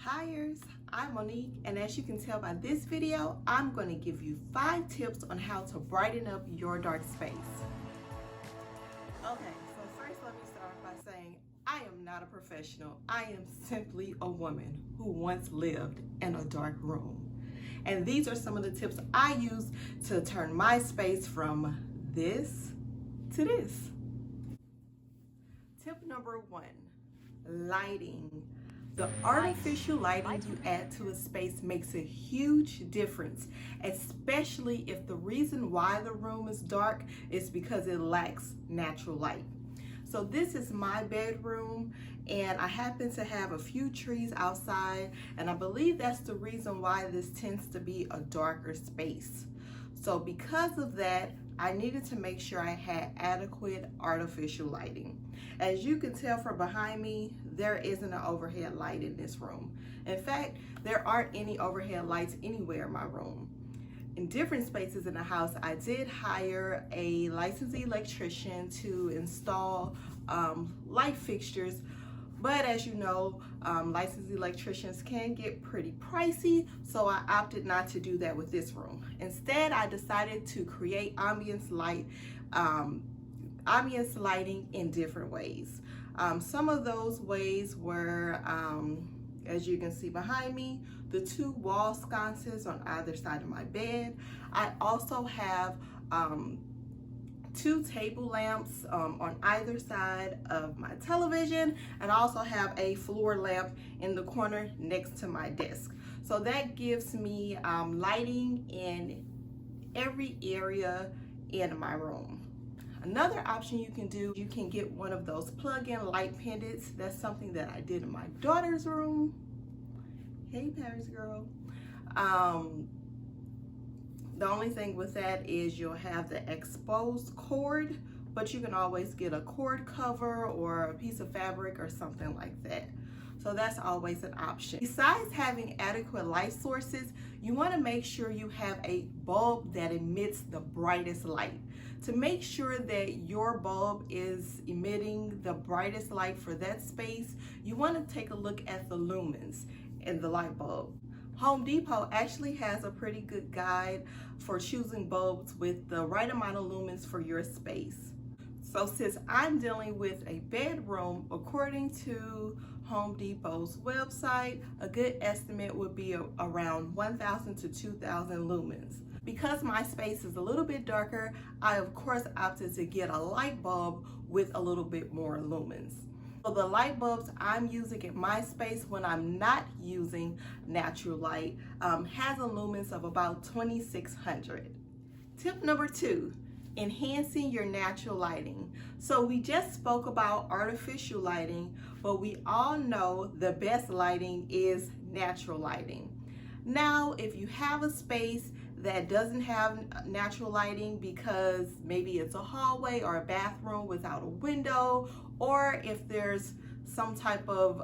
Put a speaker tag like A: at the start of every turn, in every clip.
A: Hiers, I'm Monique, and as you can tell by this video, I'm going to give you 5 tips on how to brighten up your dark space. Okay, so first let me start by saying I am not a professional. I am simply a woman who once lived in a dark room. And these are some of the tips I use to turn my space from this to this. Tip number 1, lighting. The artificial lighting you add to a space makes a huge difference, especially if the reason why the room is dark is because it lacks natural light. So this is my bedroom, and I happen to have a few trees outside, and I believe that's the reason why this tends to be a darker space. So because of that, I needed to make sure I had adequate artificial lighting. As you can tell from behind me, there isn't an overhead light in this room. In fact, there aren't any overhead lights anywhere in my room. In different spaces in the house, I did hire a licensed electrician to install light fixtures, but as you know, licensed electricians can get pretty pricey, so I opted not to do that with this room. Instead, I decided to create ambience lighting in different ways. Some of those ways were, as you can see behind me, the 2 wall sconces on either side of my bed. I also have 2 table lamps on either side of my television, and I also have a floor lamp in the corner next to my desk. So that gives me lighting in every area in my room. Another option you can do, you can get one of those plug-in light pendants. That's something that I did in my daughter's room. Hey, Paris girl. The only thing with that is you'll have the exposed cord, but you can always get a cord cover or a piece of fabric or something like that. So that's always an option. Besides having adequate light sources, you want to make sure you have a bulb that emits the brightest light. To make sure that your bulb is emitting the brightest light for that space, you want to take a look at the lumens in the light bulb. Home Depot actually has a pretty good guide for choosing bulbs with the right amount of lumens for your space. So since I'm dealing with a bedroom, according to Home Depot's website, a good estimate would be around 1,000 to 2,000 lumens. Because my space is a little bit darker, I of course opted to get a light bulb with a little bit more lumens. So the light bulbs I'm using in my space when I'm not using natural light has a lumens of about 2,600. Tip number 2, enhancing your natural lighting. So we just spoke about artificial lighting, but we all know the best lighting is natural lighting. Now, if you have a space that doesn't have natural lighting because maybe it's a hallway or a bathroom without a window, or if there's some type of,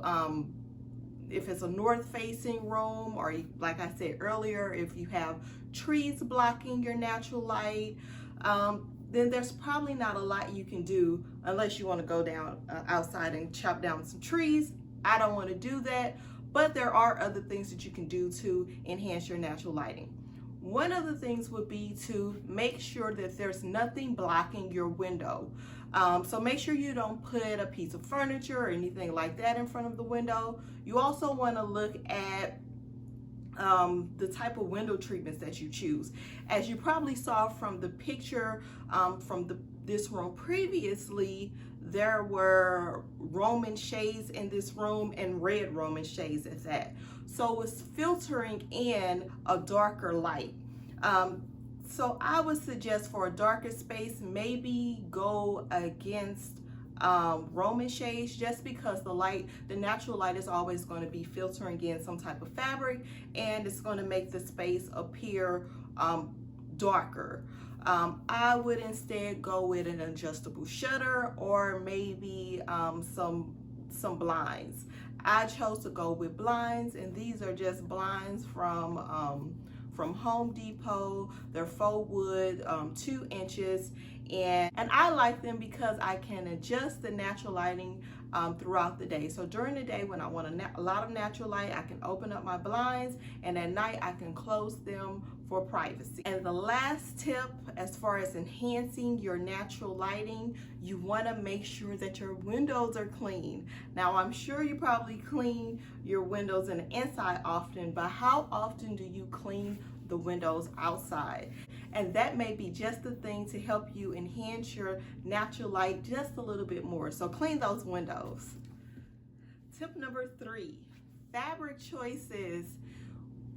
A: if it's a north-facing room, or like I said earlier, if you have trees blocking your natural light, then there's probably not a lot you can do unless you want to go down outside and chop down some trees. I don't want to do that, but there are other things that you can do to enhance your natural lighting. One of the things would be to make sure that there's nothing blocking your window. So make sure you don't put a piece of furniture or anything like that in front of the window. You also want to look at the type of window treatments that you choose. As you probably saw from the picture from this room previously, there were Roman shades in this room and red Roman shades at that. So it's filtering in a darker light. So I would suggest for a darker space, maybe go against Roman shades, just because the natural light is always going to be filtering in some type of fabric, and it's going to make the space appear darker. I would instead go with an adjustable shutter or maybe some blinds. I chose to go with blinds, and these are just blinds from Home Depot. They're faux wood, 2 inches, And I like them because I can adjust the natural lighting throughout the day. So during the day when I want a lot of natural light, I can open up my blinds, and at night I can close them for privacy. And the last tip, as far as enhancing your natural lighting, you want to make sure that your windows are clean. Now, I'm sure you probably clean your windows in the inside often, but how often do you clean the windows outside? And that may be just the thing to help you enhance your natural light just a little bit more. So clean those windows. Tip number 3, fabric choices.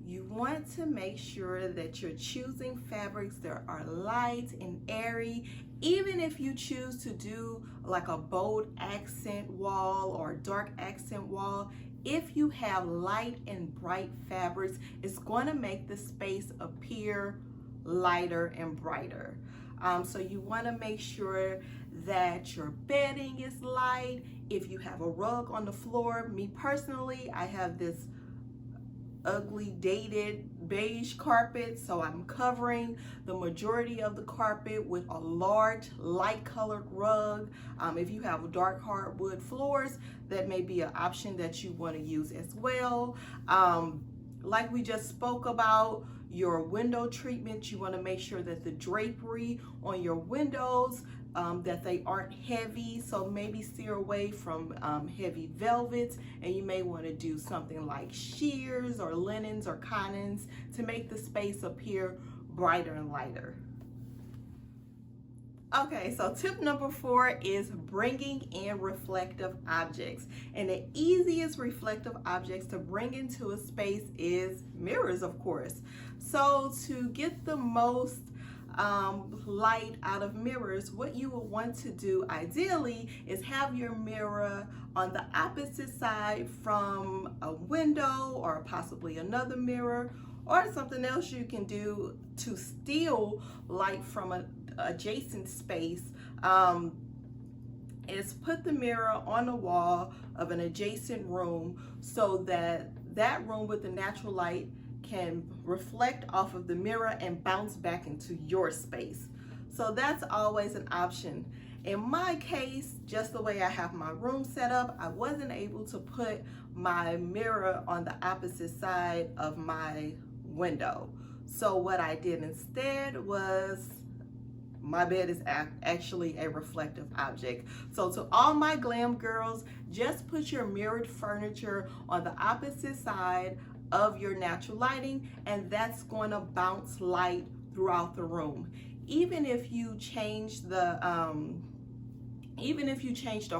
A: You want to make sure that you're choosing fabrics that are light and airy. Even if you choose to do like a bold accent wall or dark accent wall, if you have light and bright fabrics, it's going to make the space appear lighter and brighter. So you want to make sure that your bedding is light. If you have a rug on the floor, me personally, I have this ugly dated beige carpet, so I'm covering the majority of the carpet with a large light colored rug. If you have dark hardwood floors, that may be an option that you want to use as well. Like we just spoke about, your window treatment, you want to make sure that the drapery on your windows, that they aren't heavy, so maybe steer away from heavy velvets, and you may want to do something like sheers or linens or cottons to make the space appear brighter and lighter. Okay, so tip number 4 is bringing in reflective objects. And the easiest reflective objects to bring into a space is mirrors, of course. So to get the most light out of mirrors, what you will want to do ideally is have your mirror on the opposite side from a window or possibly another mirror, or something else you can do to steal light from an adjacent space is put the mirror on the wall of an adjacent room so that that room with the natural light can reflect off of the mirror and bounce back into your space. So that's always an option. In my case, just the way I have my room set up, I wasn't able to put my mirror on the opposite side of my window. So what I did instead was, my bed is actually a reflective object. So to all my glam girls, just put your mirrored furniture on the opposite side of your natural lighting, and that's going to bounce light throughout the room. Even if you change the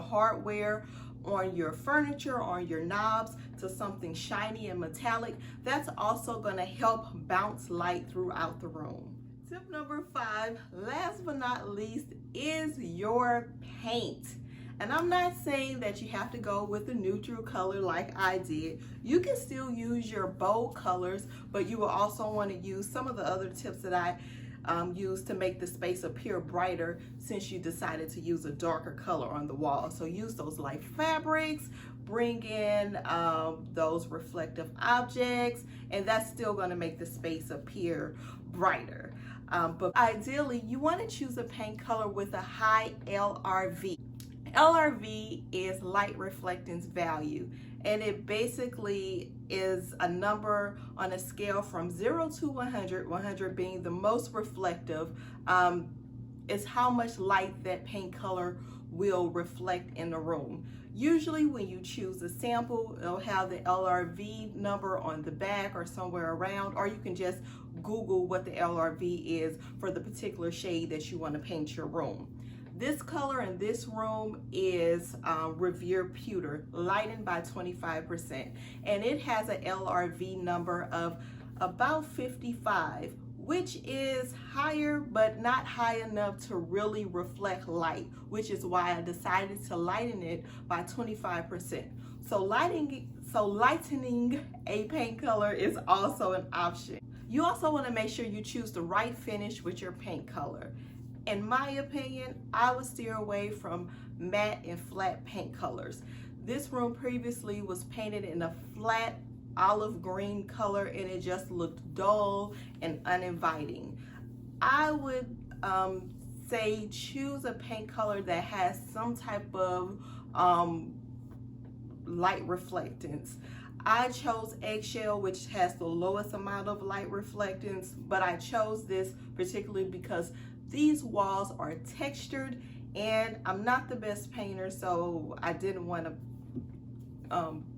A: hardware on your furniture, on your knobs, to something shiny and metallic, that's also going to help bounce light throughout the room. Tip number 5, last but not least, is your paint. And I'm not saying that you have to go with a neutral color like I did. You can still use your bold colors, but you will also want to use some of the other tips that I use to make the space appear brighter, since you decided to use a darker color on the wall. So use those light fabrics, bring in those reflective objects, and that's still going to make the space appear brighter. But ideally, you want to choose a paint color with a high LRV. LRV is light reflectance value, and it basically is a number on a scale from 0 to 100, 100 being the most reflective, is how much light that paint color will reflect in the room. Usually when you choose a sample, it'll have the LRV number on the back or somewhere around, or you can just Google what the LRV is for the particular shade that you want to paint your room. This color in this room is Revere Pewter, lightened by 25%, and it has an LRV number of about 55, which is higher but not high enough to really reflect light, which is why I decided to lighten it by 25%. So lightening a paint color is also an option. You also want to make sure you choose the right finish with your paint color. In my opinion, I would steer away from matte and flat paint colors. This room previously was painted in a flat olive green color, and it just looked dull and uninviting. I would say choose a paint color that has some type of light reflectance. I chose eggshell, which has the lowest amount of light reflectance, but I chose this particularly because these walls are textured and I'm not the best painter, so I didn't want to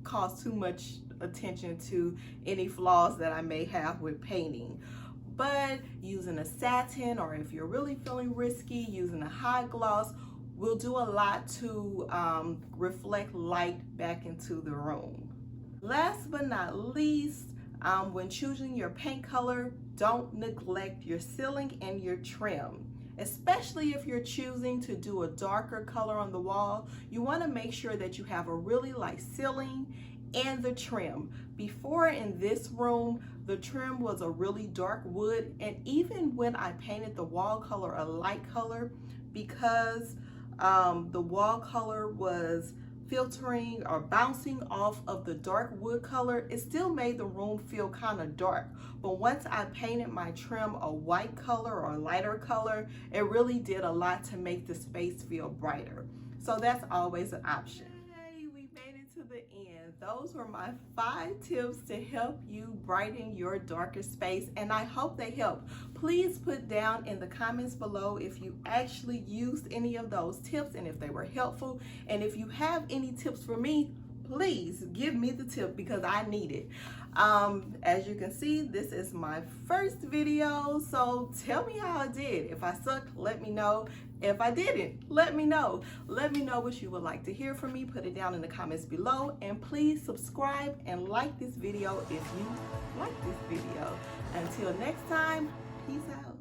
A: cause too much attention to any flaws that I may have with painting. But using a satin, or if you're really feeling risky, using a high gloss will do a lot to reflect light back into the room. Last but not least, when choosing your paint color, don't neglect your ceiling and your trim. Especially if you're choosing to do a darker color on the wall, you want to make sure that you have a really light ceiling and the trim. Before in this room, the trim was a really dark wood, and even when I painted the wall color a light color, because the wall color was filtering or bouncing off of the dark wood color, it still made the room feel kind of dark. But once I painted my trim a white color or a lighter color, it really did a lot to make the space feel brighter. So that's always an option. Hey, we made it to the end. Those were my 5 tips to help you brighten your darker space, and I hope they help. Please put down in the comments below if you actually used any of those tips and if they were helpful. And if you have any tips for me, please give me the tip because I need it. As you can see, this is my first video, so tell me how I did. If I sucked, let me know. If I didn't, let me know. Let me know what you would like to hear from me. Put it down in the comments below, and please subscribe and like this video if you like this video. Until next time, peace out.